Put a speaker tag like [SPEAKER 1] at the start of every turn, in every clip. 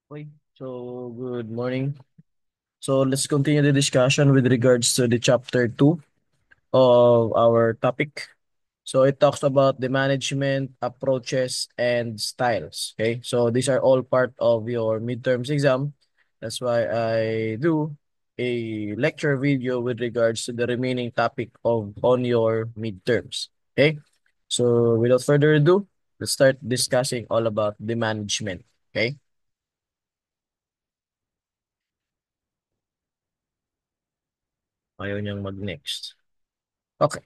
[SPEAKER 1] Okay. So, good morning. So, let's continue the discussion with regards to the chapter 2 of our topic. So, it talks about the management approaches and styles. Okay. So, these are all part of your midterms exam. That's why I do a lecture video with regards to the remaining topic of on your midterms. Okay. So, without further ado, let's start discussing all about the management. Okay. Ayaw niyang mag-next. Okay.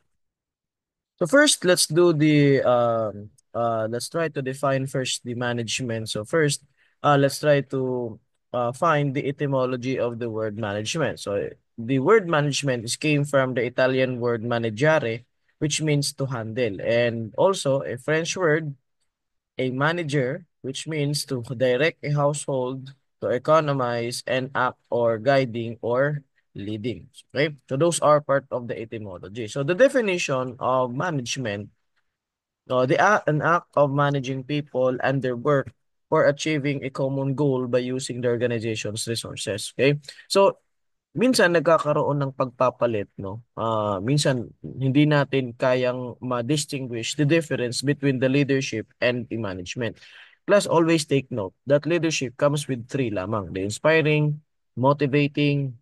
[SPEAKER 1] So first, let's try to define first the management. So first, let's try to find the etymology of the word management. So the word management came from the Italian word maneggiare, which means to handle, and also a French word, a manager, which means to direct a household, to economize, and act or guiding or leading. Okay? So those are part of the etymology. So the definition of management, an act of managing people and their work for achieving a common goal by using the organization's resources. Okay? So minsan nagkakaroon ng pagpapalit, no? Minsan hindi natin kayang ma-distinguish the difference between the leadership and the management. Plus, always take note that leadership comes with three lamang: the inspiring, motivating,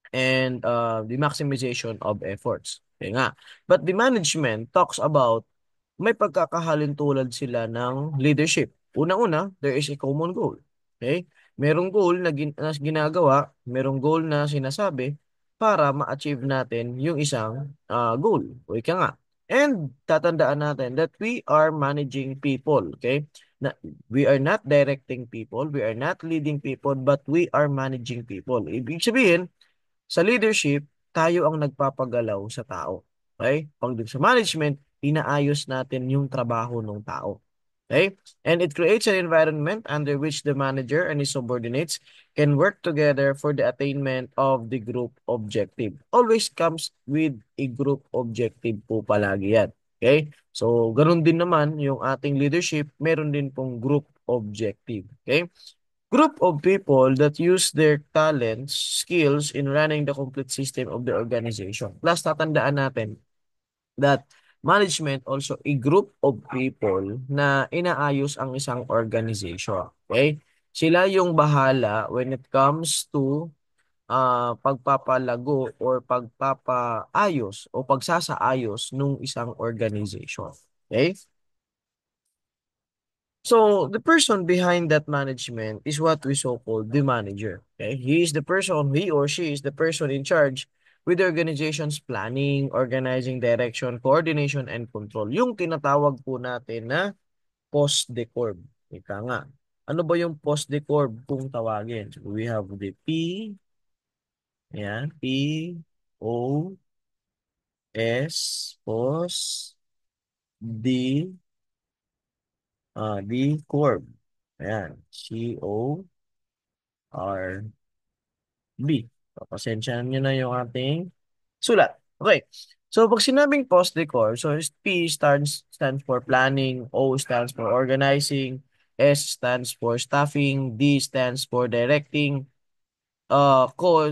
[SPEAKER 1] and the maximization of efforts. Okay nga. But the management talks about may pagkakahalintulad sila ng leadership. Una-una, there is a common goal. Okay? Merong goal na ginagawa, merong goal na sinasabi para ma-achieve natin yung isang goal. O ika nga. And tatandaan natin that we are managing people. Okay? Na, we are not directing people, we are not leading people, but we are managing people. Ibig sabihin, sa leadership, tayo ang nagpapagalaw sa tao. Okay? Pag sa management, inaayos natin yung trabaho ng tao. Okay? And it creates an environment under which the manager and his subordinates can work together for the attainment of the group objective. Always comes with a group objective po palagi yan. Okay? So, ganun din naman yung ating leadership, meron din pong group objective. Okay? Group of people that use their talents, skills in running the complete system of the organization. Plus, tatandaan natin that management also a group of people na inaayos ang isang organization. Okay? Sila yung bahala when it comes to pagpapalago or pagpapaayos o pagsasaayos nung isang organization. Okay? So the person behind that management is what we so call the manager. Okay? He or she is the person in charge with the organization's planning, organizing, direction, coordination, and control. Yung tinatawag po natin na post-decorb. Ika nga. Ano ba yung post-decorb kung tawagin? So we have the ayan, P-O-S, D, corb. Ayan, C-O, R-B. So, pasensya nyo na yung ating sulat. Okay. So, pag sinabing post-decor, so P stands for planning, O stands for organizing, S stands for staffing, D stands for directing, co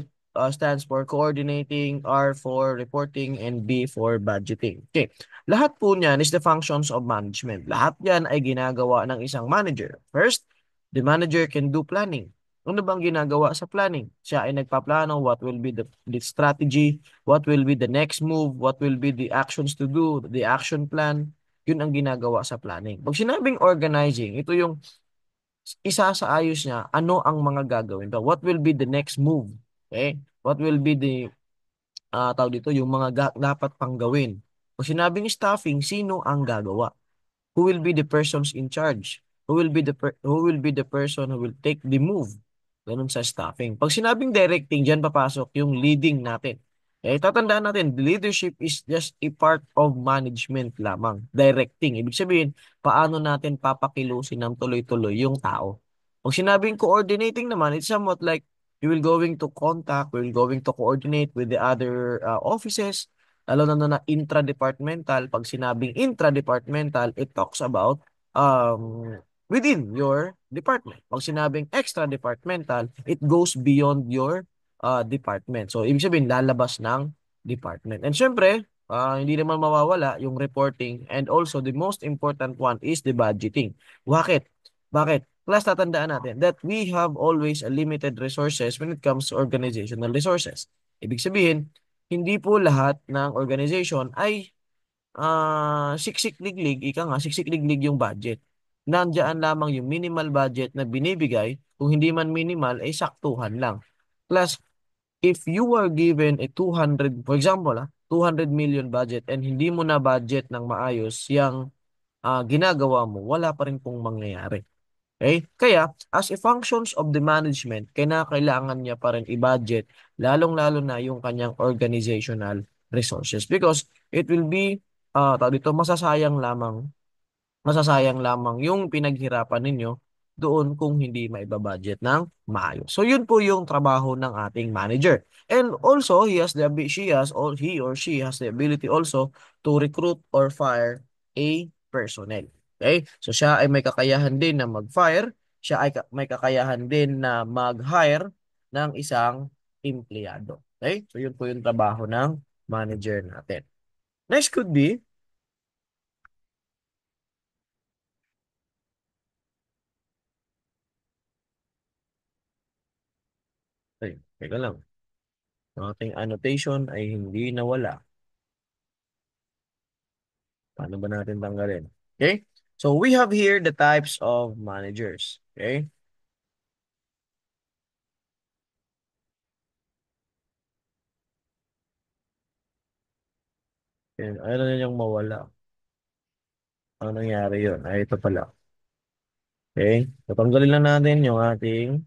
[SPEAKER 1] stands for coordinating, R for reporting, and B for budgeting. Okay. Lahat po niyan is the functions of management. Lahat yan ay ginagawa ng isang manager. First, the manager can do planning. Ano bang ginagawa sa planning? Siya ay nagpaplano what will be the strategy, what will be the next move, what will be the actions to do, the action plan. Yun ang ginagawa sa planning. Pag sinabing organizing, ito yung isa sa ayos niya, ano ang mga gagawin daw? What will be the next move? Okay? What will be the, tawag dito, yung mga dapat pang gawin? Kung sinabing staffing, sino ang gagawa? Who will be the persons in charge? Who will be the person who will take the move? Ganun sa staffing. Pag sinabing directing, diyan papasok yung leading natin. Eh, tatandaan natin, leadership is just a part of management lamang. Directing. Ibig sabihin, paano natin papakilusin ng tuloy-tuloy yung tao. Pag sinabing coordinating naman, it's somewhat like you will going to contact, we will going to coordinate with the other offices, lalo na intra-departmental. Pag sinabing intra-departmental, it talks about um, within your department. Pag sinabing extra-departmental, it goes beyond your department. So, ibig sabihin, lalabas ng department. And syempre, hindi naman mawawala yung reporting and also the most important one is the budgeting. Bakit? Bakit? Plus, tatandaan natin that we have always a limited resources when it comes to organizational resources. Ibig sabihin, hindi po lahat ng organization ay siksik-liglig, ika nga, siksik-liglig yung budget. Nandiyan lamang yung minimal budget na binibigay, kung hindi man minimal, ay saktuhan lang. Plus, if you are given a 200, for example, 200 million budget and hindi mo na budget ng maayos yung ginagawa mo, wala pa rin pong mangyayari. Okay? Kaya, as a functions of the management, kailangan niya pa rin i-budget, lalong-lalo na yung kanyang organizational resources. Because it will be, tawag dito, masasayang lamang yung pinaghirapan ninyo doon kung hindi maibabudget ng maayos. So yun po yung trabaho ng ating manager. And also, he or she has the ability also to recruit or fire a personnel. Okay? So siya ay may kakayahan din na mag-fire, siya ay may kakayahan din na mag-hire ng isang empleyado. Okay? So yun po yung trabaho ng manager natin. Next could be, ay, teka lang. Ang ating annotation ay hindi nawala. Paano ba natin tanggalin? Okay? So we have here the types of managers. Okay? And ano na yung mawala? Ano nangyari yun? Ay, ito pala. Okay? So tanggalin lang natin yung ating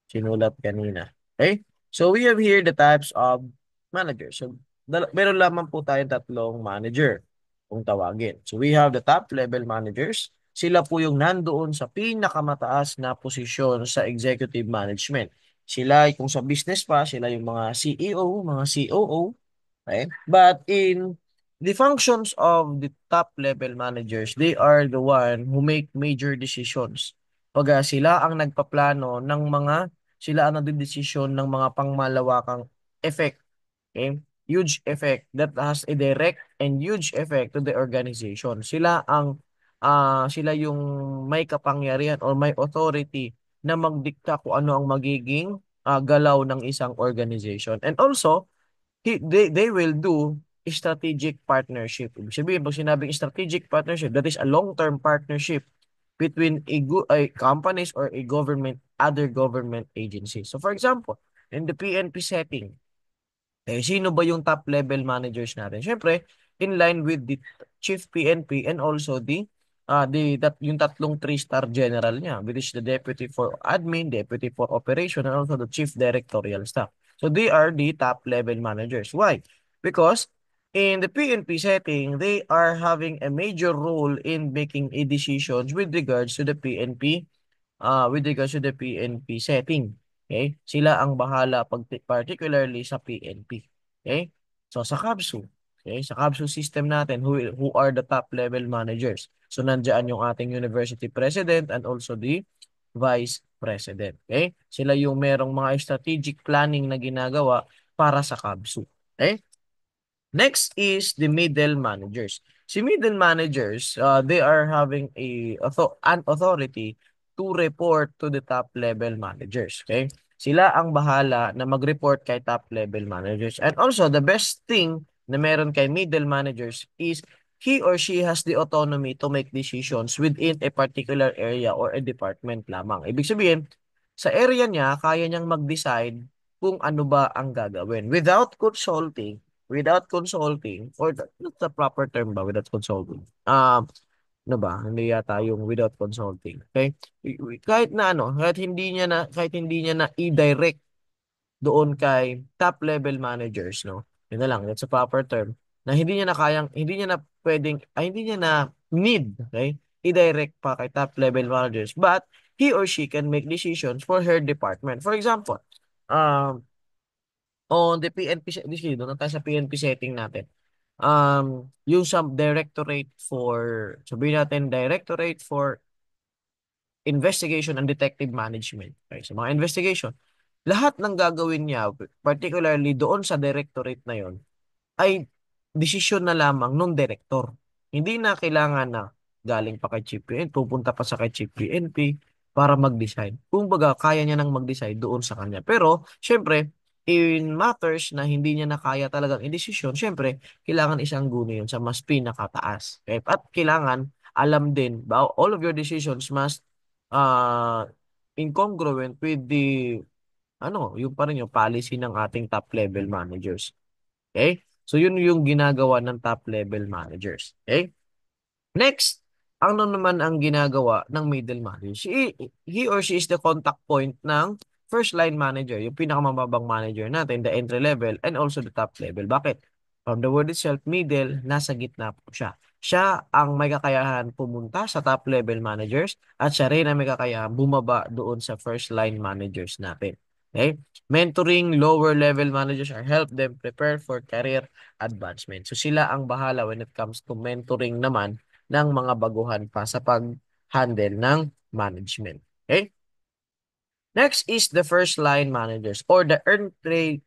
[SPEAKER 1] sinulat kanina. Okay? So we have here the types of managers. So meron lamang po tayong tatlong manager kung tawagin. So we have the top level managers. Sila po yung nandoon sa pinakamataas na posisyon sa executive management. Sila, kung sa business pa, sila yung mga CEO, mga COO. Okay? But in the functions of the top level managers, they are the one who make major decisions. Pag sila ang nagpaplano ng sila ang nagdedesisyon ng mga pangmalawakang effect. Okay? Huge effect that has a direct and huge effect to the organization. Sila yung may kapangyarihan or may authority na magdikta kung ano ang magiging galaw ng isang organization. And also, they will do strategic partnership. Ibig sabihin, pag sinabing strategic partnership, that is a long-term partnership between a companies or a other government agencies. So for example, in the PNP setting, sino ba yung top level managers natin? Siyempre, in line with the Chief PNP and also yung tatlong three-star general niya, which is the Deputy for Admin, Deputy for Operation, and also the Chief Directorial Staff. So they are the top level managers. Why? Because in the PNP setting, they are having a major role in making a decisions with regards to the PNP setting. Okay? Sila ang bahala particularly sa PNP. Okay? So sa CABSU, okay? Sa CABSU system natin, who are the top level managers? So nandiyan yung ating university president and also the vice president. Okay? Sila yung merong mga strategic planning na ginagawa para sa CABSU. Okay? Next is the middle managers. Si middle managers, they are having an authority to report to the top level managers. Okay? Sila ang bahala na mag-report kay top level managers. And also, the best thing na meron kay middle managers is he or she has the autonomy to make decisions within a particular area or a department lamang. Ibig sabihin, sa area niya, kaya niyang mag-decide kung ano ba ang gagawin without consulting, or that's the proper term ba, without consulting? Ano ba? Hindi yata yung without consulting. Okay? Kahit hindi niya na i-direct doon kay top level managers, no? Yun na lang, that's a proper term. Na hindi niya na pwedeng, hindi niya na need, okay? I-direct pa kay top level managers. But he or she can make decisions for her department. For example, um, on the PNP, sige, doon na tayo sa PNP setting natin. Yung sa directorate for, sabihin natin, directorate for investigation and detective management. Okay, so mga investigation, lahat ng gagawin niya, particularly doon sa directorate na yon, ay desisyon na lamang nung director. Hindi na kailangan na galing pa kay Chief PNP, pupunta pa sa kay Chief PNP para mag-decide. Kung baga, kaya niya nang mag-decide doon sa kanya. Pero, syempre, in matters na hindi niya na kaya talagang i-desisyon, syempre, kailangan isang guni yun sa mas pinakataas. Okay? At kailangan, alam din, all of your decisions must uh, incongruent with the yung pa rin yung policy ng ating top level managers. Okay? So yun yung ginagawa ng top level managers. Okay? Next, ano naman ang ginagawa ng middle manager? He or she is the contact point ng first line manager, yung pinakamababang manager natin, the entry level, and also the top level. Bakit? From the word itself, middle, nasa gitna po siya. Siya ang may kakayahan pumunta sa top level managers at siya rin ang may kakayahan bumaba doon sa first line managers natin. Okay? Mentoring lower level managers are help them prepare for career advancement. So sila ang bahala when it comes to mentoring naman ng mga baguhan pa sa pag-handle ng management. Okay? Next is the first line managers or the entry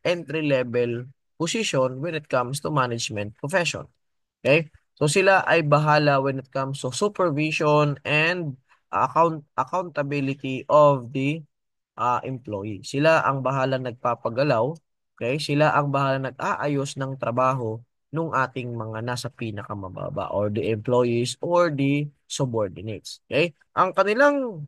[SPEAKER 1] level position when it comes to management profession. Okay? So sila ay bahala when it comes to supervision and accountability of the employee. Sila ang bahala nagpapagalaw, okay? Sila ang bahala nag-aayos ng trabaho nung ating mga nasa pinakamababa or the employees or the subordinates. Okay? Ang kanilang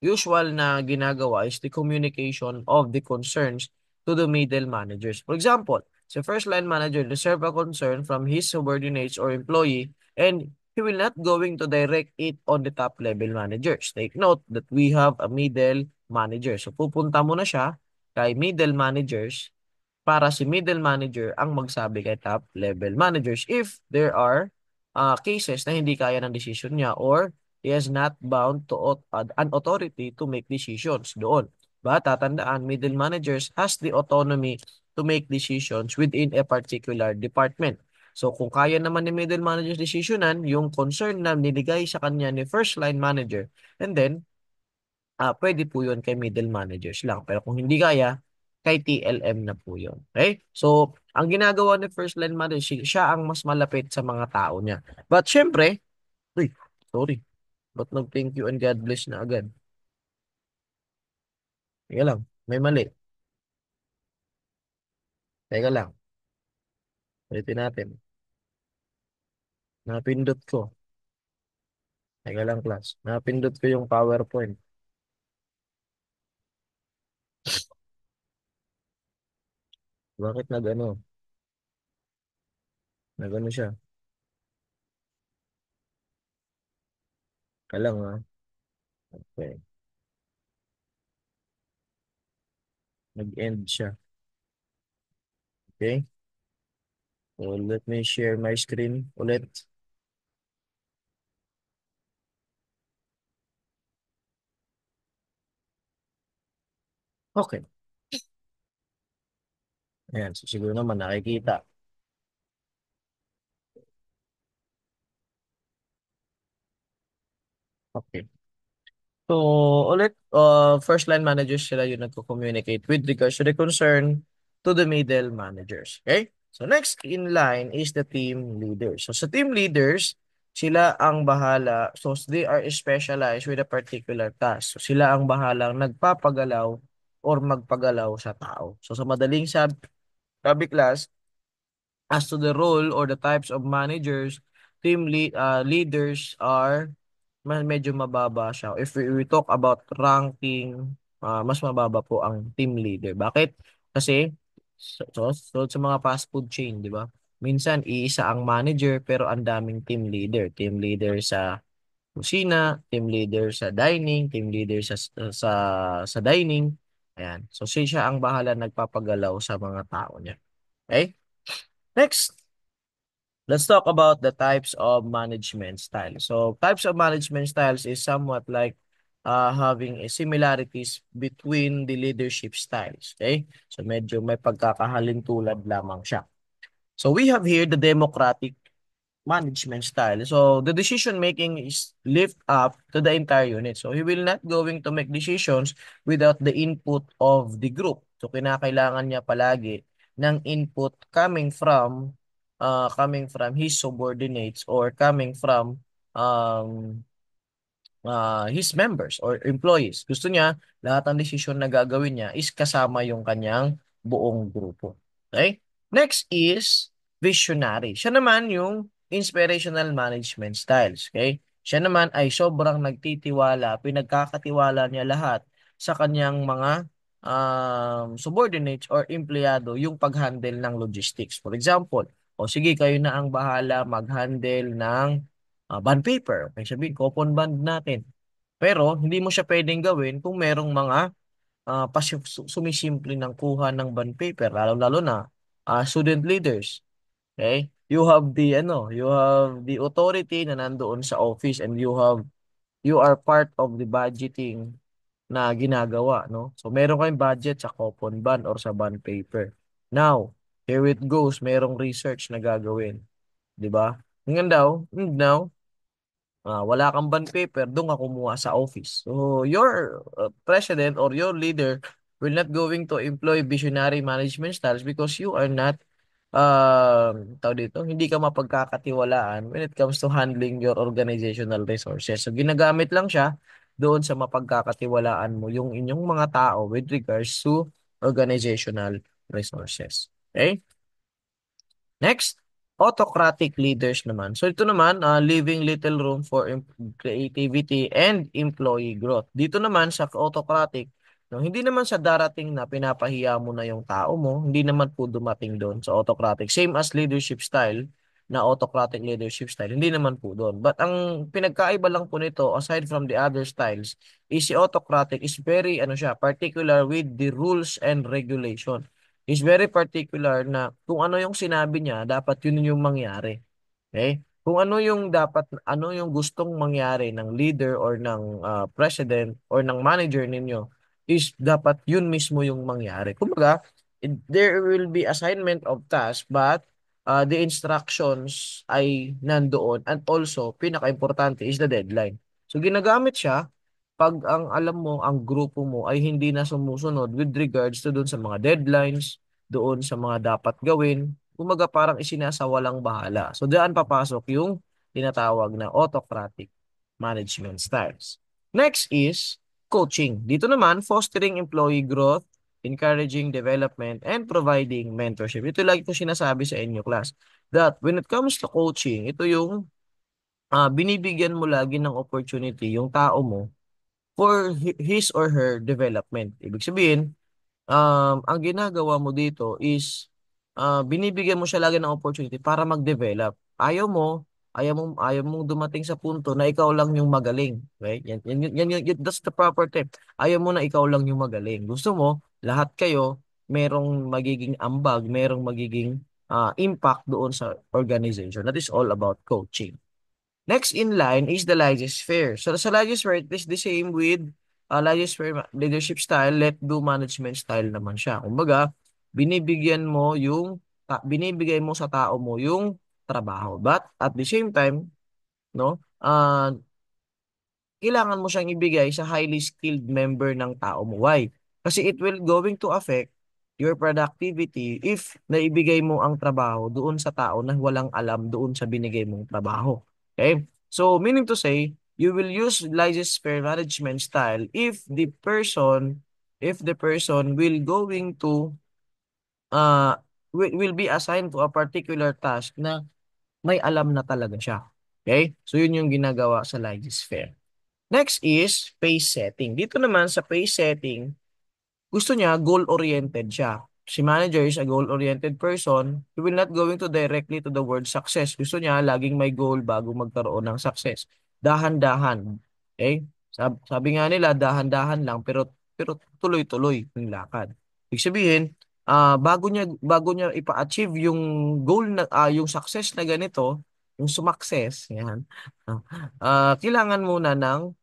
[SPEAKER 1] usual na ginagawa is the communication of the concerns to the middle managers. For example, sa first line manager reserve a concern from his subordinates or employee and he will not going to direct it on the top level managers. Take note that we have a middle manager. So pupunta mo na siya kay middle managers para si middle manager ang magsabi kay top level managers if there are cases na hindi kaya ng decision niya or he is not bound to an authority to make decisions doon. But tatandaan, middle managers has the autonomy to make decisions within a particular department. So kung kaya naman ni middle managers decisionan yung concern na niligay sa kanya ni first line manager, and then pwede po yun kay middle managers lang. Pero kung hindi kaya, kay TLM na po yun. Okay? So, ang ginagawa ni first line manager, siya ang mas malapit sa mga tao niya. But syempre, uy, sorry. Ba't nag-thank you and God bless na agad? Teka lang, may mali. Teka lang, ulitin natin. Napindot ko. Teka lang, class. Napindot ko yung PowerPoint. Bakit nagano siya? Teka lang, ha? Okay. Nag-end siya. Okay? So, let me share my screen ulit. Okay. Ayan, so siguro naman nakikita. Okay. So, ulit, first line managers sila yung nagko-communicate with regards to the concern to the middle managers. Okay? So, next in line is the team leaders. So, sa team leaders, sila ang bahala. So, they are specialized with a particular task. So, sila ang bahalang nagpapagalaw or magpagalaw sa tao. So, sa madaling sabi class, as to the role or the types of managers, leaders are medyo mababa siya. If we talk about ranking, mas mababa po ang team leader. Bakit? Kasi sa mga fast food chain, di ba? Minsan iisa ang manager pero ang daming team leader. Team leader sa kusina, team leader sa dining, team leader sa dining. Ayan. So siya ang bahala nagpapagalaw sa mga tao niya. Okay? Next, let's talk about the types of management style. So, types of management styles is somewhat like having a similarities between the leadership styles. Okay? So, medyo may pagkakahalintulad lamang siya. So, we have here the democratic. management style. So the decision making is lift up to the entire unit. So he will not going to make decisions without the input of the group. So kinakailangan niya palagi ng input coming from his subordinates or coming from um his members or employees. Gusto niya, lahat ng desisyon na gagawin niya is kasama yung kanyang buong grupo. Okay? Next is visionary. Siya naman yung inspirational management styles. Okay? Siya naman ay sobrang nagtitiwala, pinagkakatiwala niya lahat sa kanyang mga subordinates or empleyado yung pag-handle ng logistics. For example, o sige, kayo na ang bahala mag-handle ng bond paper. Okay, sabihin, coupon bond natin. Pero hindi mo siya pwedeng gawin kung merong mga sumisimple ng kuha ng bond paper, lalo-lalo na student leaders. Okay? You have the authority na nandoon sa office and you are part of the budgeting na ginagawa, no? So meron kayong budget sa coupon bond or sa bond paper. Now, here it goes, merong research na gagawin, 'di ba? Ngayon daw, now, wala kang bond paper, doon ka kumuha sa office. So, your president or your leader will not going to employ visionary management styles because you are not, tawag dito, hindi ka mapagkakatiwalaan when it comes to handling your organizational resources. So, ginagamit lang siya doon sa mapagkakatiwalaan mo yung inyong mga tao with regards to organizational resources. Okay? Next, autocratic leaders naman. So ito naman, leaving little room for creativity and employee growth. Dito naman sa autocratic, no, hindi naman sa darating na pinapahiya mo na yung tao mo, hindi naman po dumating doon sa autocratic. Same as leadership style, na autocratic leadership style, hindi naman po doon. But ang pinagkaiba lang po nito, aside from the other styles, is si autocratic is very, ano siya, particular with the rules and regulation is very particular na kung ano yung sinabi niya, dapat yun yung mangyari. Okay? Kung ano yung gustong mangyari ng leader or ng president or ng manager ninyo, is dapat yun mismo yung mangyari. Kumbaga, there will be assignment of task but the instructions ay nandoon and also, pinaka-importante is the deadline. So, ginagamit siya pag ang alam mo, ang grupo mo ay hindi na sumusunod with regards to doon sa mga deadlines, doon sa mga dapat gawin, kumaga parang isinasawalang bahala. So diyan papasok yung tinatawag na autocratic management styles. Next is coaching. Dito naman, fostering employee growth, encouraging development, and providing mentorship. Ito lagi ko sinasabi sa inyo, class, that when it comes to coaching, ito yung binibigyan mo lagi ng opportunity yung tao mo for his or her development. Ibig sabihin, ang ginagawa mo dito is binibigyan mo siya lagi ng opportunity para mag-develop. Ayaw mong dumating sa punto na ikaw lang yung magaling. Right? That's the proper term. Ayaw mo na ikaw lang yung magaling. Gusto mo, lahat kayo, merong magiging ambag, merong magiging impact doon sa organization. That is all about coaching. Next in line is the Lysosphere. So sa Lysosphere, it is the same with Lysosphere leadership style, let do management style naman siya. Kumbaga, binibigay mo sa tao mo yung trabaho. But at the same time, no, kailangan mo siyang ibigay sa highly skilled member ng tao mo. Why? Kasi it will going to affect your productivity if naibigay mo ang trabaho doon sa tao na walang alam doon sa binigay mong trabaho. Okay? So, meaning to say, you will use Lysis Spare management style if the person uh, will be assigned to a particular task na may alam na talaga siya. Okay? So, yun yung ginagawa sa Lysis Spare. Next is pace setting. Dito naman sa pace setting, gusto niya goal-oriented siya. Si manager is a goal-oriented person. He will not going to directly to the word success. Gusto niya laging may goal bago magkaroon ng success. Dahan-dahan. Okay? Sabi nga nila, dahan-dahan lang pero tuloy-tuloy yung lakad. Ibig sabihin, bago niya ipa-achieve yung goal na yung success na ganito, yung sumakses, yan. Kailangan muna ng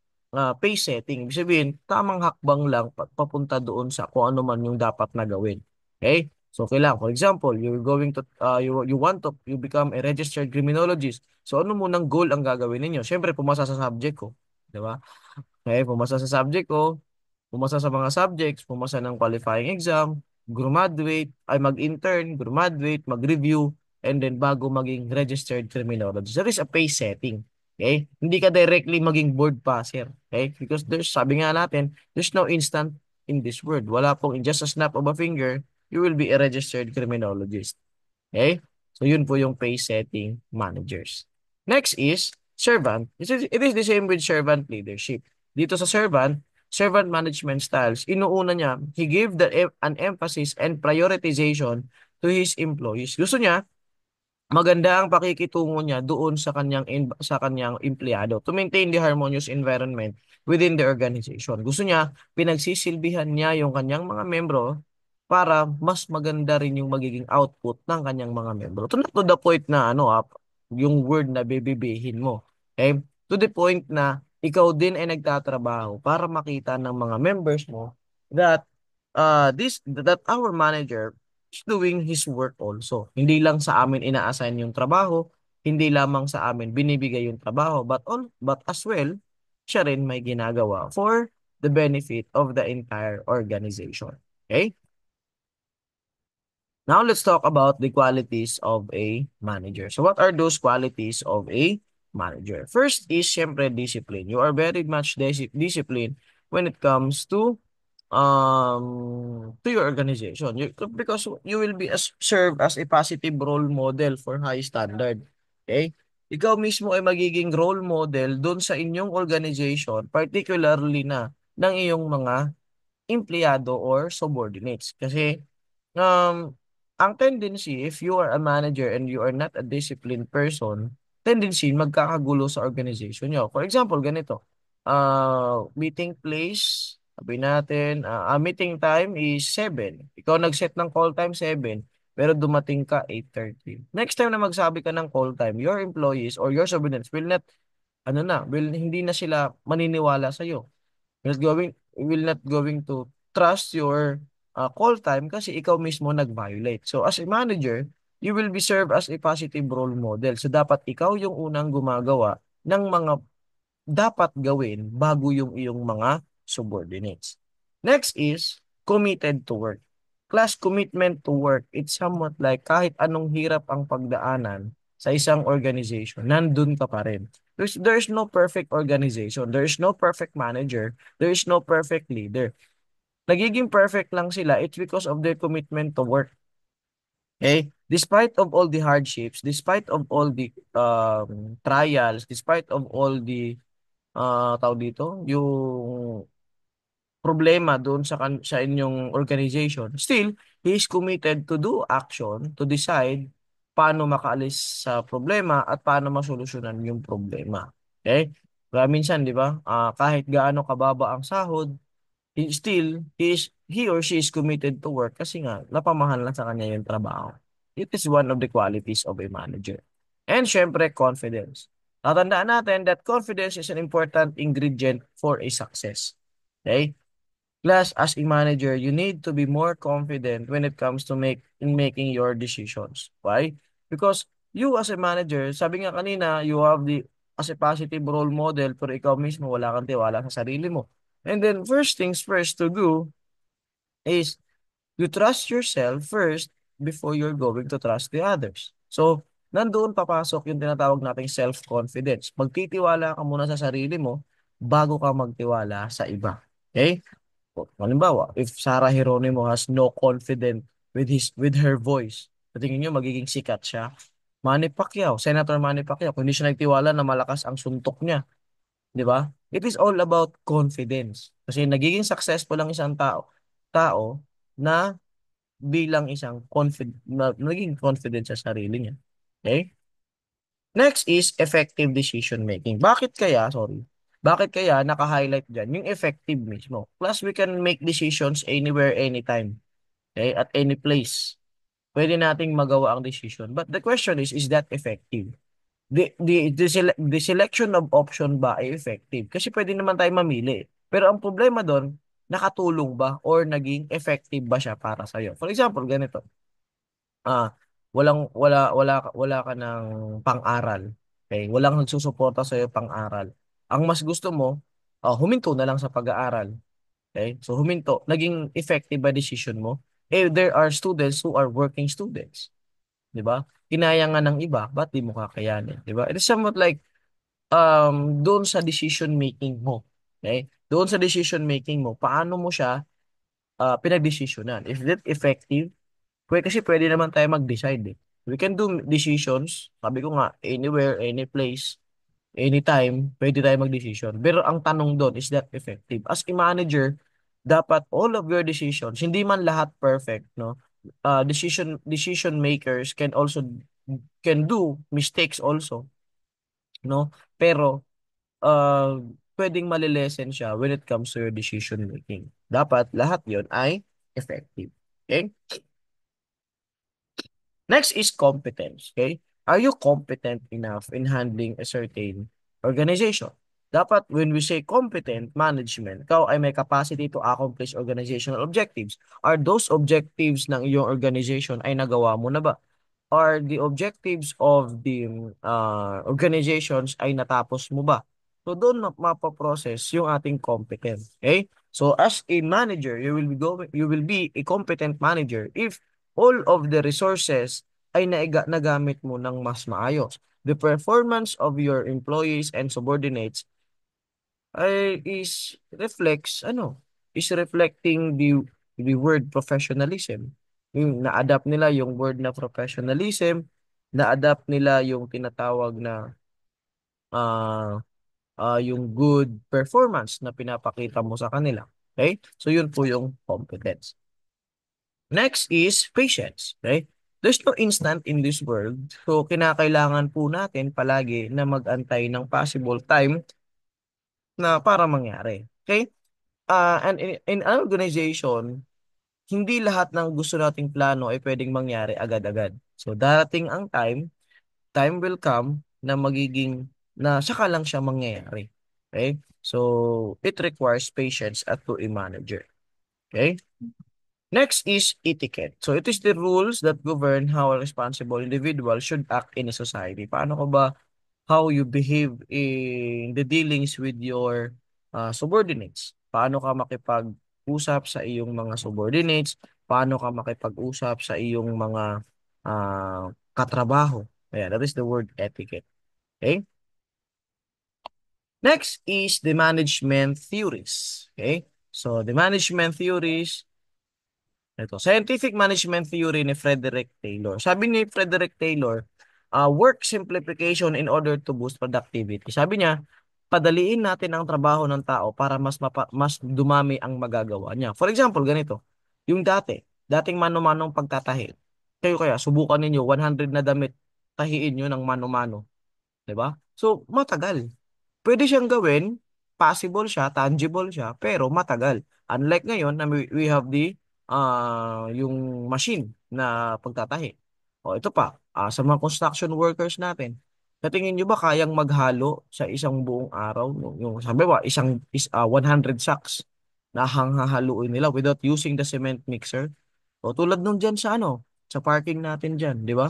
[SPEAKER 1] pace setting. Ibig sabihin, tamang hakbang lang papunta doon sa kung ano man yung dapat na gawin. Okay? So kailangan, for example, you're going to you want to you become a registered criminologist. So ano munang goal ang gagawin ninyo? Siyempre pumasa sa subject ko, 'di ba? Okay, pumasa sa subject ko, pumasa sa mga subjects, pumasa ng qualifying exam, graduate, ay mag-intern, graduate, mag-review, and then bago maging registered criminologist. There is a pay setting. Okay? Hindi ka directly maging board passer. Okay? Because sabi nga natin, there's no instant in this world. Wala pong in just a snap of a finger, you will be a registered criminologist. Okay? So yun po yung pay setting managers. Next is servant. It is the same with servant leadership. Dito sa servant, servant management styles, inuuna niya, he gave an emphasis and prioritization to his employees. Gusto niya, maganda ang pakikitungo niya doon sa kanyang empleyado to maintain the harmonious environment within the organization. Gusto niya pinagsisilbihan niya yung kanyang mga membro para mas maganda rin yung magiging output ng kanyang mga membro. To the point na yung word na bibibihin mo. Okay? To the point na ikaw din ay nagtatrabaho para makita ng mga members mo that that our manager is doing his work also. Hindi lang sa amin ina-assign yung trabaho, hindi lamang sa amin binibigay yung trabaho, but as well, siya rin may ginagawa for the benefit of the entire organization. Okay? Now let's talk about the qualities of a manager. So what are those qualities of a manager? First is syempre discipline. You are very much disciplined when it comes to your organization, because you will be serve as a positive role model for high standard. Okay, ikaw mismo ay magiging role model doon sa inyong organization, particularly na ng iyong mga empleyado or subordinates. Kasi ang tendency, if you are a manager and you are not a disciplined person, tendency magkakagulo sa organization nyo. For example, ganito. Meeting place, sabi natin, meeting time is 7. Ikaw nag-set ng call time 7, pero dumating ka 8:30. Next time na magsabi ka ng call time, your employees or your subordinates will not, hindi na sila maniniwala sa'yo. Will not going to trust your call time kasi ikaw mismo nag-violate. So as a manager, you will be served as a positive role model. So dapat ikaw yung unang gumagawa ng mga dapat gawin bago yung iyong mga subordinates. Next is committed to work. Class commitment to work, it's somewhat like kahit anong hirap ang pagdaanan sa isang organization, nandun ka pa rin. There's no perfect organization. There's no perfect manager. There's no perfect leader. Nagiging perfect lang sila, it's because of their commitment to work. Okay? Despite of all the hardships, despite of all the trials, despite of all the tawag dito, yung problema doon sa inyong organization, still, he is committed to do action to decide paano makaalis sa problema at paano masolusyonan yung problema. Okay? Kaya minsan, di ba, kahit gaano kababa ang sahod, he or she is committed to work kasi nga, napamahal na sa kanya yung trabaho. It is one of the qualities of a manager. And syempre, confidence. Tatandaan natin that confidence is an important ingredient for a success. Okay? Plus, as a manager, you need to be more confident when it comes to making your decisions. Why? Because you as a manager, sabi nga kanina, you have as a positive role model pero ikaw mismo wala kang tiwala sa sarili mo. And then first things first to do is you trust yourself first before you're going to trust the others. So, nandoon papasok yung tinatawag nating self-confidence. Magtitiwala ka muna sa sarili mo bago ka magtiwala sa iba. Okay? Halimbawa, if Sarah Geronimo has no confidence with her voice, sa tingin nyo magiging sikat siya. Manny Pacquiao, Senator Manny Pacquiao, kung hindi siya nagtiwala na malakas ang suntok niya, di ba? It is all about confidence. Kasi nagiging successful ang isang tao na bilang isang naging confident sa sarili niya. Okay? Next is effective decision making. Bakit kaya naka-highlight dyan? Yung effective mismo. Plus, we can make decisions anywhere, anytime. Okay? At any place. Pwede nating magawa ang decision. But the question is that effective? The selection of option ba ay effective? Kasi pwede naman tayo mamili. Pero ang problema doon, nakatulong ba or naging effective ba siya para sa'yo? For example, ganito. ah, wala ka ng pang-aral. Okay? Walang nagsusuporta sa iyo pang-aral. Ang mas gusto mo, huminto na lang sa pag-aaral. Okay? So huminto, naging effective ba decision mo? Eh, there are students who are working students. Di ba? Kinaya nga ng iba, ba't di mo kakayanin? Di ba? It is somewhat like doon sa decision making mo. Okay? Doon sa decision making mo, paano mo siya pinagdesisyonan? Is it effective? Kasi pwede naman tayo mag-decide eh. We can do decisions, sabi ko nga, anywhere, any place, anytime, pwede tayo mag-decision. Pero ang tanong doon, is that effective? As a manager, dapat all of your decisions, hindi man lahat perfect, no? Decision makers can do mistakes also, no? Pero uh, pwedeng malilesen siya when it comes to your decision making. Dapat lahat 'yon ay effective. Okay? Next is competence. Okay? Are you competent enough in handling a certain organization? Dapat when we say competent management, ikaw ay may capacity to accomplish organizational objectives. Are those objectives ng iyong organization ay nagawa mo na ba? Are the objectives of the organizations ay natapos mo ba? So doon mapaprocess yung ating competence. Okay? So as a manager, you will be a competent manager if all of the resources ay nagamit mo ng mas maayos. The performance of your employees and subordinates is reflecting the word professionalism. Yung na-adapt nila yung word na professionalism, na-adapt nila yung tinatawag na ah yung good performance na pinapakita mo sa kanila. Okay? So yun po yung competence. Next is patience. Okay? There's no instant in this world. So kinakailangan po natin palagi na mag-antay ng possible time na para mangyari. Okay? And in an organization, hindi lahat ng gusto nating plano ay pwedeng mangyari agad-agad. So darating ang time will come na na saka lang siya mangyayari. Okay? So it requires patience at to a manager. Okay? Next is etiquette. So it is the rules that govern how a responsible individual should act in a society. Paano ko ba how you behave in the dealings with your subordinates. Paano ka makipag-usap sa iyong mga subordinates? Paano ka makipag-usap sa iyong mga katrabaho? Ayan, that is the word etiquette. Okay? Next is the management theories. Okay? So, the management theories, ito, scientific management theory ni Frederick Taylor. Sabi ni Frederick Taylor, work simplification in order to boost productivity. Sabi niya, padaliin natin ang trabaho ng tao para mas dumami ang magagawa niya. For example, ganito, yung dating mano-manong pagtatahi. Kaya subukan ninyo 100 na damit, tahiin nyo ng mano-mano. 'Di ba? So, matagal. Pwede siyang gawin, possible siya, tangible siya, pero matagal. Unlike ngayon na we have yung machine na pagtatahi. O ito pa, sa mga construction workers natin, sa tingin nyo ba kayang maghalo sa isang buong araw? Yung sabi ba, 100 sacks na hanghahaluin nila without using the cement mixer? O tulad nung dyan sa parking natin dyan, di ba?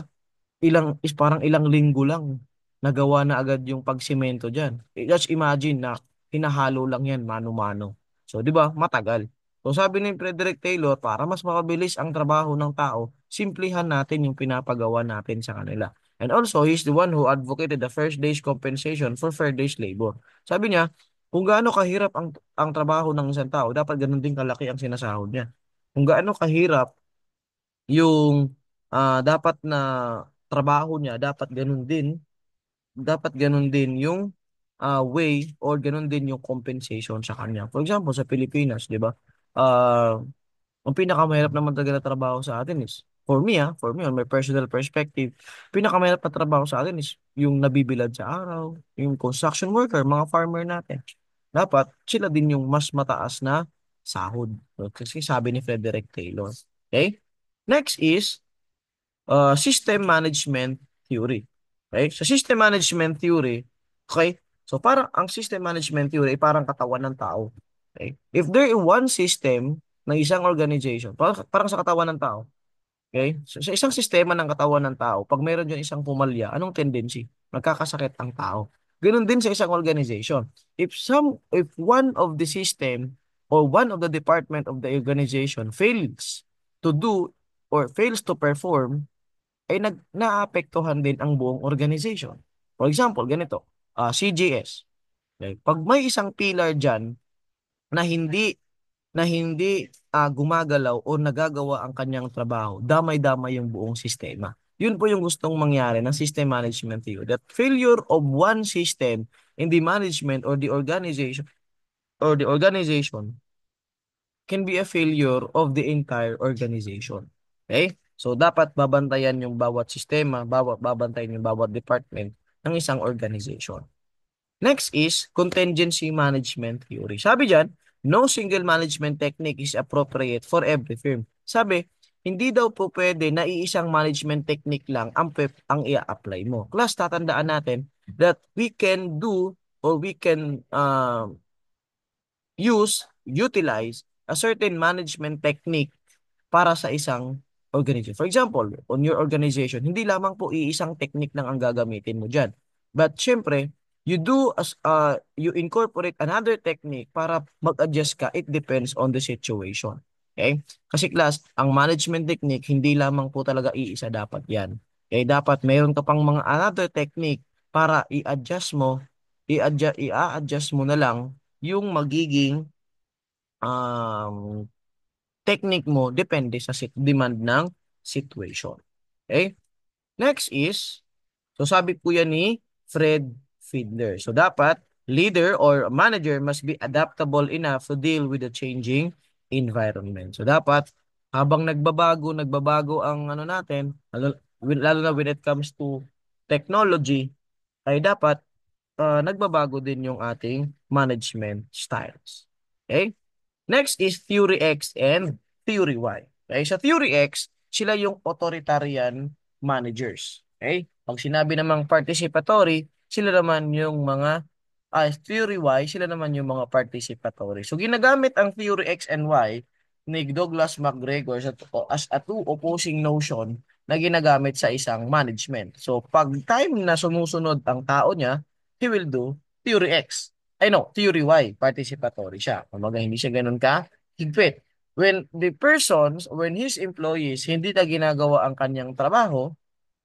[SPEAKER 1] Parang ilang linggo lang nagawa na agad yung pagsimento diyan. Just imagine na hinahalo lang yan mano-mano. So, 'di ba? Matagal. So, sabi ni Frederick Taylor, para mas mapabilis ang trabaho ng tao, simplihan natin yung pinapagawa natin sa kanila. And also, he's the one who advocated the first day's compensation for fair day's labor. Sabi niya, kung gaano kahirap ang trabaho ng isang tao, dapat ganun din kalaki ang sinasahod niya. Kung gaano kahirap yung dapat na trabaho niya, dapat ganun din yung way or ganun din yung compensation sa kanya. For example, sa Pilipinas, 'di ba? Ah, ang pinakamahirap naman talaga na trabaho sa atin is for me on my personal perspective, pinakamahirap na trabaho sa atin is yung nabibilad sa araw, yung construction worker, mga farmer natin. Dapat sila din yung mas mataas na sahod. Kasi sabi ni Frederick Taylor. Okay? Next is system management theory. Okay? Sa system management theory, okay? So parang ang system management theory ay parang katawan ng tao. Okay? If there is one system ng isang organization, parang sa katawan ng tao, Okay? So, sa isang sistema ng katawan ng tao, pag meron yung isang pumalya, anong tendency? Nagkakasakit ang tao. Ganun din sa isang organization. If one of the system or one of the department of the organization fails to do or fails to perform, ay naapektuhan din ang buong organization. For example, ganito, CGS. Okay? Pag may isang pillar dyan na hindi gumagalaw o nagagawa ang kanyang trabaho, damay-damay yung buong sistema. Yun po yung gustong mangyari ng system management theory. That failure of one system in the management or the organization can be a failure of the entire organization. Okay? So dapat babantayan yung bawat sistema, babantayan yung bawat department ng isang organization. Next is contingency management theory. Sabi diyan, no single management technique is appropriate for every firm. Sabi, hindi daw po pwede na iisang management technique lang ang i-apply mo. Plus, tatandaan natin that we can do or we can utilize a certain management technique para sa isang organization. For example, on your organization, hindi lamang po iisang technique lang ang gagamitin mo dyan. But syempre, you incorporate another technique para mag-adjust ka. It depends on the situation. Okay? Kasi class, ang management technique, hindi lamang po talaga iisa dapat yan. Okay? Dapat mayroon ka pang mga another technique para i-adjust mo na lang yung magiging um, technique mo depende sa demand ng situation. Okay? Next is, so sabi po yan ni Fred Fiedler. So dapat, leader or manager must be adaptable enough to deal with the changing environment. So dapat, habang nagbabago ang ano natin, lalo na when it comes to technology, ay dapat nagbabago din yung ating management styles. Okay? Next is Theory X and Theory Y. Okay? Sa Theory X, sila yung authoritarian managers. Okay? Pag sinabi namang participatory, sila naman yung mga Theory Y, sila naman yung mga participatory. So ginagamit ang Theory X and Y ni Douglas MacGregor as a two opposing notion na ginagamit sa isang management. So pag time na sumusunod ang tao niya, he will do Theory X. Ay no, Theory Y, participatory siya. Kumbaga hindi siya ganun ka higpit. When his employees hindi na ginagawa ang kanyang trabaho,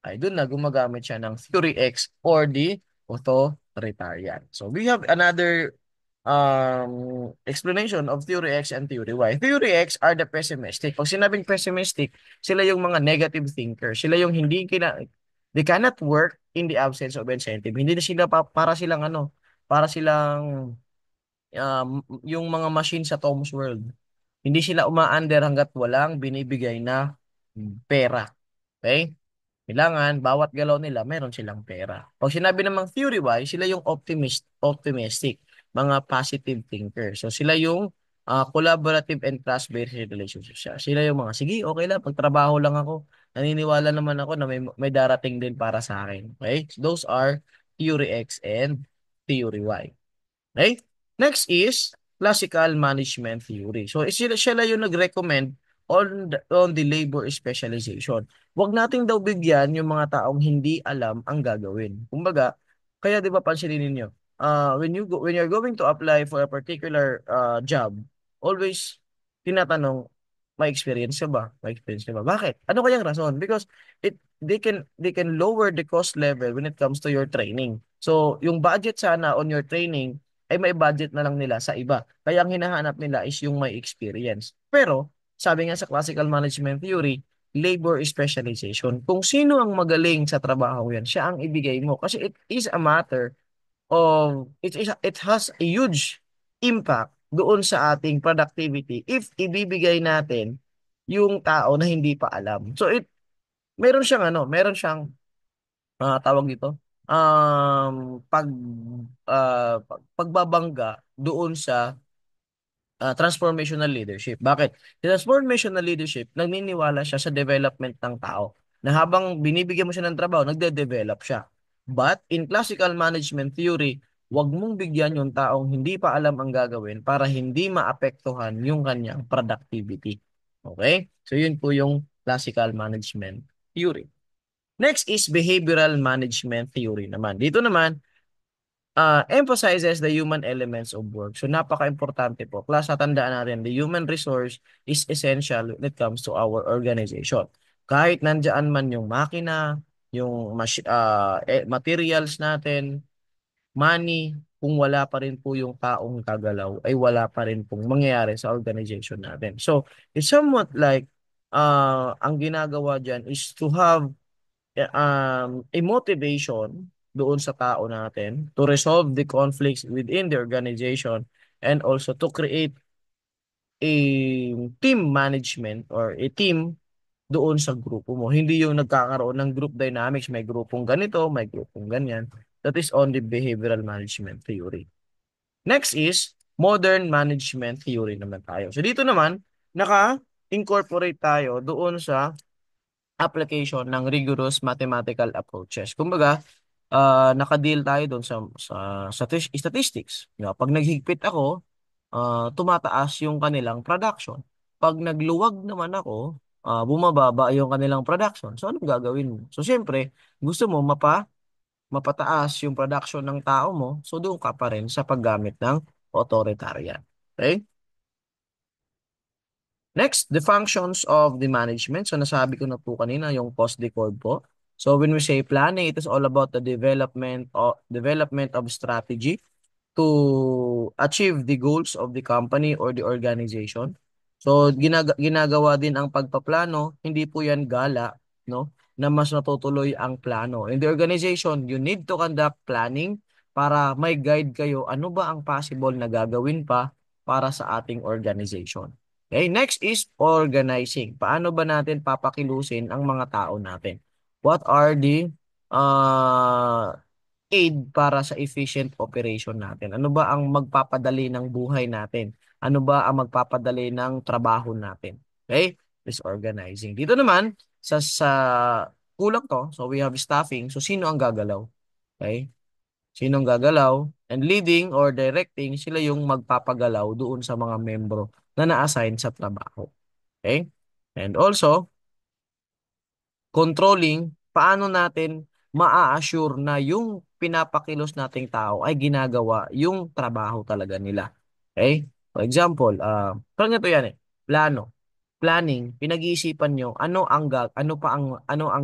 [SPEAKER 1] ay doon na gumagamit siya ng Theory X or the authoritarian. So we have another explanation of Theory X and Theory Y. Theory X are the pessimistic. Pag sinabing pessimistic, sila yung mga negative thinkers. Sila yung they cannot work in the absence of incentive. Hindi na sila para silang para silang yung mga machine sa Tom's World. Hindi sila umaandar hanggat walang binibigay na pera. Okay? Kailangan, bawat galaw nila, meron silang pera. Pag sinabi namang theory-wise, sila yung optimistic, mga positive thinkers. So sila yung collaborative and trust-based relationships. Sila yung mga, sige, okay lang, pagtrabaho lang ako. Naniniwala naman ako na may darating din para sa akin. Okay? So those are theory X and theory Y. Okay? Next is classical management theory. So sila yung nag-recommend on the labor specialization. Huwag nating daw bigyan yung mga taong hindi alam ang gagawin. Kumbaga, kaya 'di ba pansinin niyo, when you're going to apply for a particular job, always tinatanong, may experience ka ba? May experience ka ba? Bakit? Ano kayang rason? Because they can lower the cost level when it comes to your training. So, yung budget sana on your training ay may budget na lang nila sa iba. Kaya ang hinahanap nila is yung may experience. Pero, sabi nga sa classical management theory, labor specialization. Kung sino ang magaling sa trabaho yan, siya ang ibigay mo. Kasi it is a matter it has a huge impact doon sa ating productivity if ibibigay natin yung tao na hindi pa alam. So meron siyang tawag dito, pagbabangga doon sa transformational leadership. Bakit? Transformational leadership, naniniwala siya sa development ng tao. Na habang binibigyan mo siya ng trabaho, nagde-develop siya. But in classical management theory, wag mong bigyan yung taong hindi pa alam ang gagawin para hindi maapektuhan yung kanyang productivity. Okay? So yun po yung classical management theory. Next is behavioral management theory naman. Dito naman, emphasizes the human elements of work. So napaka-importante po. Plus, natandaan natin, the human resource is essential when it comes to our organization. Kahit nandyan man yung makina, yung materials natin, money, kung wala pa rin po yung taong gagalaw, ay wala pa rin pong mangyayari sa organization natin. So, it's somewhat like, ang ginagawa dyan is to have a motivation doon sa tao natin to resolve the conflicts within the organization and also to create a team management or a team doon sa grupo mo. Hindi yung nagkakaroon ng group dynamics, may grupong ganito, may grupong ganyan. That is on the behavioral management theory. Next is modern management theory naman tayo. So dito naman, naka-incorporate tayo doon sa application ng rigorous mathematical approaches. Kumbaga, nakadeal tayo doon sa statistics. Pag naghigpit ako, tumataas yung kanilang production. Pag nagluwag naman ako, bumababa yung kanilang production. So, anong gagawin mo? So, siyempre, gusto mo mapataas yung production ng tao mo, so doon ka pa rin sa paggamit ng authoritarian. Okay? Next, the functions of the management. So nasabi ko na po kanina yung post-decode po. So when we say planning, it is all about the development of strategy to achieve the goals of the company or the organization. So ginagawa din ang pagpaplano, hindi po yan gala, no? Na mas natutuloy ang plano. In the organization, you need to conduct planning para may guide kayo ano ba ang possible na gagawin pa para sa ating organization. Okay, next is organizing. Paano ba natin papakilusin ang mga tao natin? What are the uh, aid para sa efficient operation natin? Ano ba ang magpapadali ng buhay natin? Ano ba ang magpapadali ng trabaho natin? Okay? Is organizing. Dito naman, sa kulang to, so we have staffing. So, sino ang gagalaw? Okay? Sino ang gagalaw? And leading or directing, sila yung magpapagalaw doon sa mga membro na na-assign sa trabaho. Okay? And also, controlling, paano natin maa-assure na yung pinapakilos nating tao ay ginagawa yung trabaho talaga nila. Okay? For example, parang ito yan plano. Planning, pinag-iisipan nyo ano ang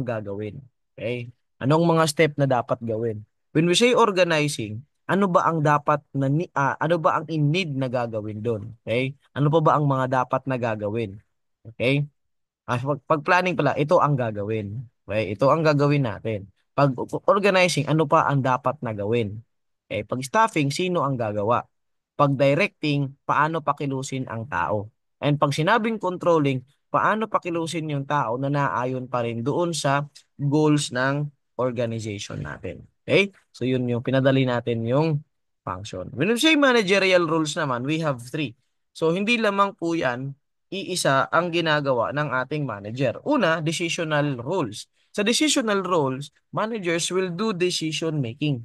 [SPEAKER 1] gagawin. Okay? Anong mga step na dapat gawin? When we say organizing, ano ba ang dapat ano ba ang in-need na gagawin doon? Okay? Ano pa ba ang mga dapat na gagawin? Okay? Pag planning pala, ito ang gagawin. Okay? Ito ang gagawin natin. Pag organizing, ano pa ang dapat na gawin? Okay? Pag staffing, sino ang gagawa? Pag directing, paano pakilusin ang tao? And pag sinabing controlling, paano pakilusin yung tao na naayon pa rin doon sa goals ng organization natin. Okay? So yun yung pinadali natin yung function. When we say managerial roles naman, we have three. So hindi lamang po yan iisa ang ginagawa ng ating manager. Una, decisional roles. Sa decisional roles, managers will do decision making.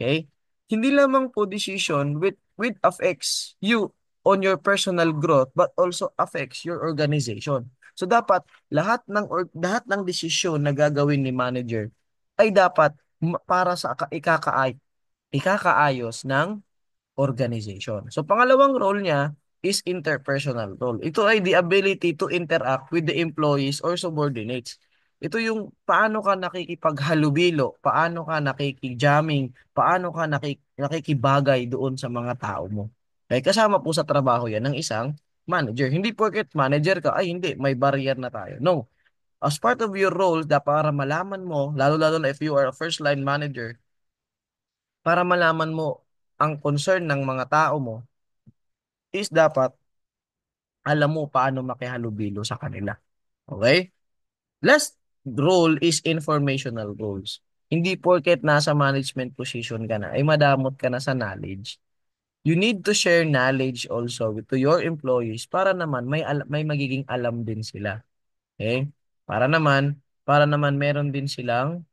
[SPEAKER 1] Okay? Hindi lamang po decision with affects you on your personal growth but also affects your organization. So dapat lahat ng desisyon na gagawin ni manager ay dapat para sa ikakaayos ng organization. So pangalawang role niya is interpersonal role. Ito ay the ability to interact with the employees or subordinates. Ito yung paano ka nakikipaghalubilo, paano ka nakikijamming, paano ka nakikibagay doon sa mga tao mo. Kaya kasama po sa trabaho yan ng isang manager. Hindi porket manager ka, ay hindi, may barrier na tayo. No. As part of your role, para malaman mo, lalo-lalo na if you are a first line manager, para malaman mo ang concern ng mga tao mo, is dapat alam mo paano makihalubilo sa kanila. Okay? Last role is informational roles. Hindi porket nasa management position ka na, ay madamot ka na sa knowledge. You need to share knowledge also to your employees para naman may magiging alam din sila. Okay? Para naman meron din silang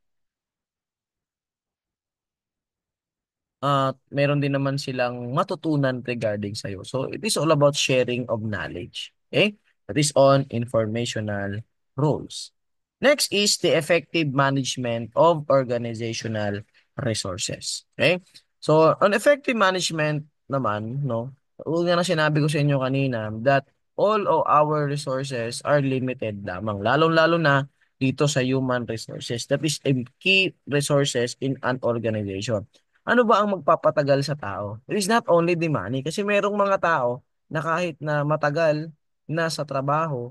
[SPEAKER 1] meron din naman silang matutunan regarding sa'yo. So, it is all about sharing of knowledge. Okay? That is on informational roles. Next is the effective management of organizational resources. Okay? So, on effective management naman, no, una na sinabi ko sa inyo kanina that all of our resources are limited lamang. Lalong-lalo na dito sa human resources. That is a key resources in an organization. Ano ba ang magpapatagal sa tao? It is not only the money kasi merong mga tao na kahit na matagal na sa trabaho,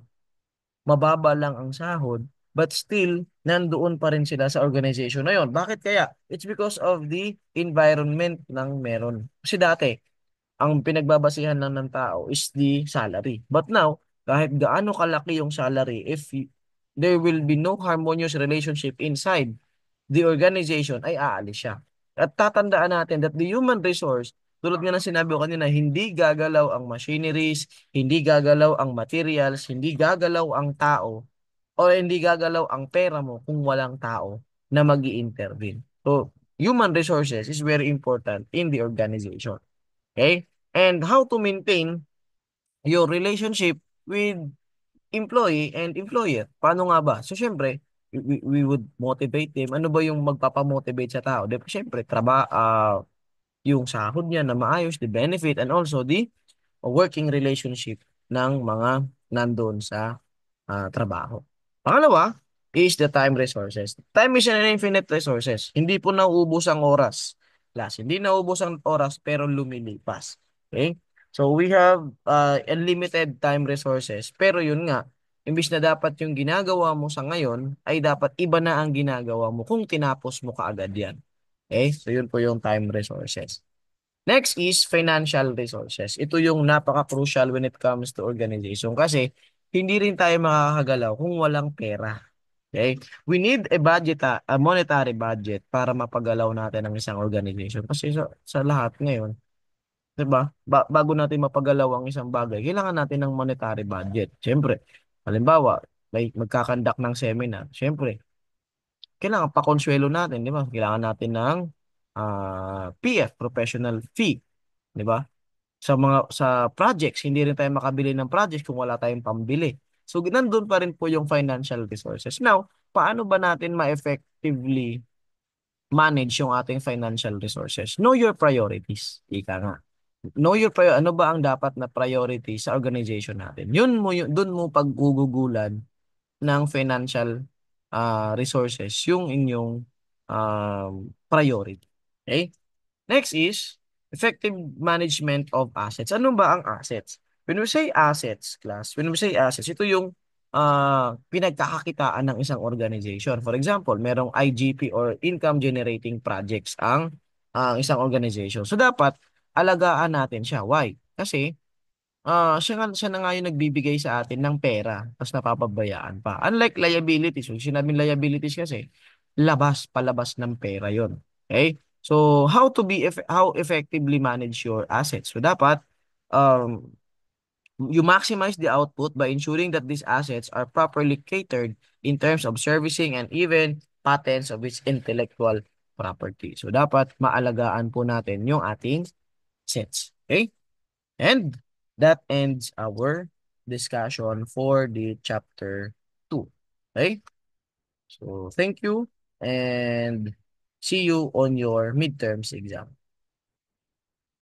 [SPEAKER 1] mababa lang ang sahod, but still, nandoon pa rin sila sa organization na yon. Bakit kaya? It's because of the environment ng meron. Kasi dati, ang pinagbabasihan lang ng tao is the salary. But now, kahit gaano kalaki yung salary, if there will be no harmonious relationship inside the organization, ay aalis siya. At tatandaan natin that the human resource, tulad nga ng sinabi ko kanina, hindi gagalaw ang machineries, hindi gagalaw ang materials, hindi gagalaw ang tao, o hindi gagalaw ang pera mo kung walang tao na mag-i-intervene. So, human resources is very important in the organization. Okay? And how to maintain your relationship with employee and employer. Paano nga ba? So, syempre, we would motivate them. Ano ba yung magpapamotivate sa tao? Di, syempre, yung sahod niya na maayos, the benefit, and also the working relationship ng mga nandoon sa trabaho. Pangalawa is the time resources. Time is an infinite resources. Hindi po nauubos ang oras. Plus, hindi nauubos ang oras pero lumilipas. Okay? So we have unlimited time resources. Pero yun nga, imbis na dapat yung ginagawa mo sa ngayon, ay dapat iba na ang ginagawa mo kung tinapos mo kaagad yan. Okay? So yun po yung time resources. Next is financial resources. Ito yung napaka-crucial when it comes to organization kasi hindi rin tayo makakagalaw kung walang pera. Okay? We need a monetary budget para mapagalaw natin ang isang organization. Kasi sa lahat ngayon, 'di ba? Bago natin mapagalaw ang isang bagay, kailangan natin ng monetary budget. Siyempre, halimbawa, like magkakandak ng seminar. Siyempre, kailangan pakonsuelo natin, 'di ba? Kailangan natin ng PF, professional fee, 'di ba? Sa projects, hindi rin tayo makabili ng projects kung wala tayong pambili. So, nandun pa rin po yung financial resources. Now, paano ba natin ma-effectively manage yung ating financial resources? Know your priorities. Ika nga. Ano ba ang dapat na priority sa organization natin? Dun mo paggugugulan ng financial resources yung inyong priority. Okay? Next is effective management of assets. Ano ba ang assets? When we say assets, class, when we say assets, ito yung pinagkakakitaan ng isang organization. For example, merong IGP or income generating projects ang isang organization. So dapat alagaan natin siya. Why? Kasi siya na nga yung nagbibigay sa atin ng pera tapos napapabayaan pa. Unlike liabilities, yung sinabing liabilities kasi palabas ng pera yon. Okay? So how effectively manage your assets? So dapat um you maximize the output by ensuring that these assets are properly catered in terms of servicing and even patents of its intellectual property. So dapat maalagaan po natin yung ating assets. Okay? And that ends our discussion for the chapter 2. Okay? So, thank you and see you on your midterms exam.